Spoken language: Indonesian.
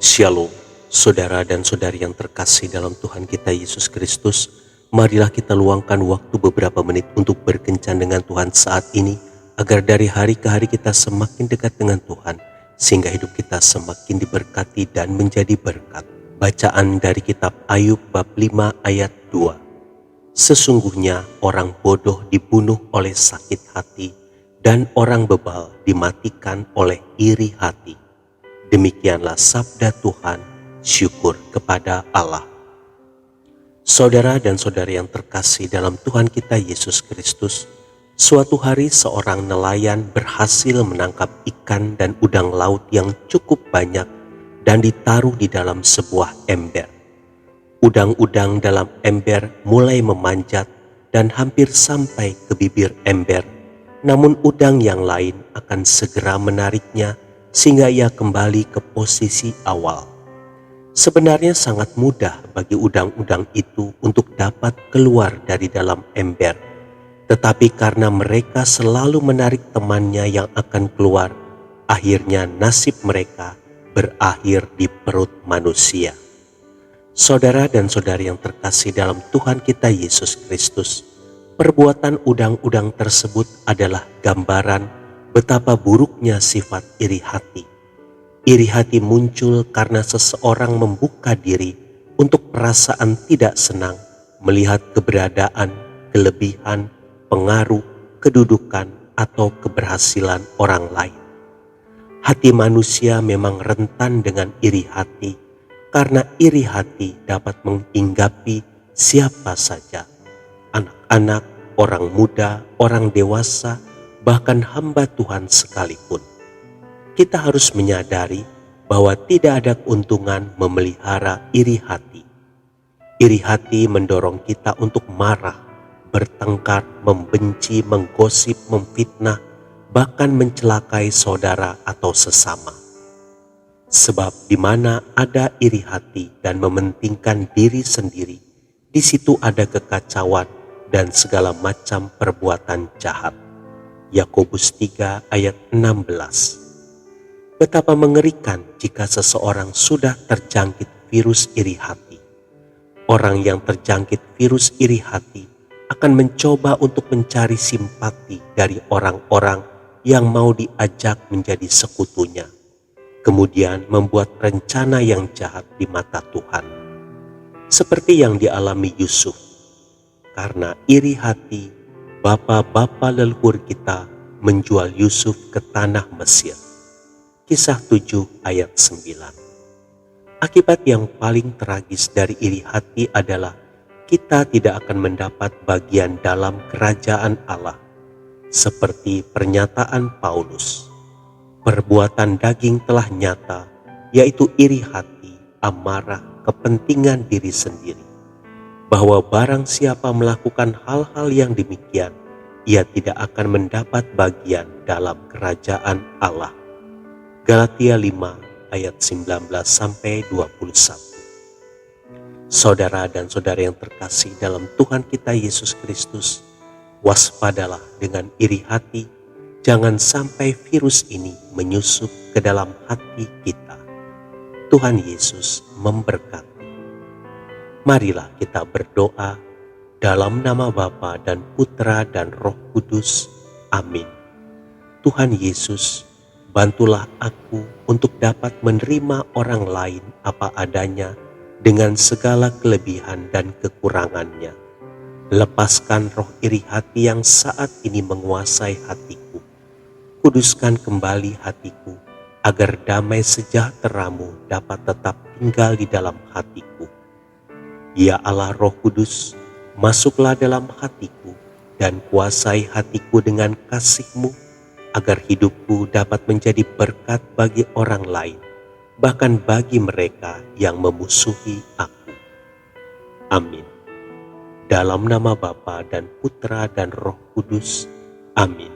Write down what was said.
Shalom, saudara dan saudari yang terkasih dalam Tuhan kita Yesus Kristus. Marilah kita luangkan waktu beberapa menit untuk berkencan dengan Tuhan saat ini, agar dari hari ke hari kita semakin dekat dengan Tuhan, sehingga hidup kita semakin diberkati dan menjadi berkat. Bacaan dari kitab Ayub bab 5 ayat 2. Sesungguhnya orang bodoh dibunuh oleh sakit hati, dan orang bebal dimatikan oleh iri hati. Demikianlah sabda Tuhan, syukur kepada Allah. Saudara dan saudari yang terkasih dalam Tuhan kita Yesus Kristus, suatu hari seorang nelayan berhasil menangkap ikan dan udang laut yang cukup banyak dan ditaruh di dalam sebuah ember. Udang-udang dalam ember mulai memanjat dan hampir sampai ke bibir ember, namun udang yang lain akan segera menariknya sehingga ia kembali ke posisi awal. Sebenarnya sangat mudah bagi udang-udang itu untuk dapat keluar dari dalam ember, tetapi karena mereka selalu menarik temannya yang akan keluar, akhirnya nasib mereka berakhir di perut manusia. Saudara dan saudari yang terkasih dalam Tuhan kita Yesus Kristus, perbuatan udang-udang tersebut adalah gambaran betapa buruknya sifat iri hati. Iri hati muncul karena seseorang membuka diri untuk perasaan tidak senang melihat keberadaan, kelebihan, pengaruh, kedudukan, atau keberhasilan orang lain. Hati manusia memang rentan dengan iri hati, karena iri hati dapat menghinggapi siapa saja, anak-anak, orang muda, orang dewasa, bahkan hamba Tuhan sekalipun. Kita harus menyadari bahwa tidak ada keuntungan memelihara iri hati. Iri hati mendorong kita untuk marah, bertengkar, membenci, menggosip, memfitnah, bahkan mencelakai saudara atau sesama. Sebab di mana ada iri hati dan mementingkan diri sendiri, di situ ada kekacauan dan segala macam perbuatan jahat. Yakobus 3 ayat 16. Betapa mengerikan jika seseorang sudah terjangkit virus iri hati. Orang yang terjangkit virus iri hati akan mencoba untuk mencari simpati dari orang-orang yang mau diajak menjadi sekutunya, kemudian membuat rencana yang jahat di mata Tuhan. Seperti yang dialami Yusuf, karena iri hati, bapa-bapa leluhur kita menjual Yusuf ke tanah Mesir. Kisah 7 ayat 9. Akibat yang paling tragis dari iri hati adalah kita tidak akan mendapat bagian dalam kerajaan Allah. Seperti pernyataan Paulus, perbuatan daging telah nyata, yaitu iri hati, amarah, kepentingan diri sendiri. Bahwa barang siapa melakukan hal-hal yang demikian, ia tidak akan mendapat bagian dalam kerajaan Allah. Galatia 5 ayat 19-21. Saudara dan saudara yang terkasih dalam Tuhan kita Yesus Kristus, waspadalah dengan iri hati, jangan sampai virus ini menyusup ke dalam hati kita. Tuhan Yesus memberkati. Marilah kita berdoa dalam nama Bapa dan Putra dan Roh Kudus. Amin. Tuhan Yesus, bantulah aku untuk dapat menerima orang lain apa adanya dengan segala kelebihan dan kekurangannya. Lepaskan roh iri hati yang saat ini menguasai hatiku. Kuduskan kembali hatiku agar damai sejahtera-Mu dapat tetap tinggal di dalam hatiku. Ya Allah Roh Kudus, masuklah dalam hatiku dan kuasai hatiku dengan kasih-Mu, agar hidupku dapat menjadi berkat bagi orang lain, bahkan bagi mereka yang memusuhi aku. Amin. Dalam nama Bapa dan Putra dan Roh Kudus. Amin.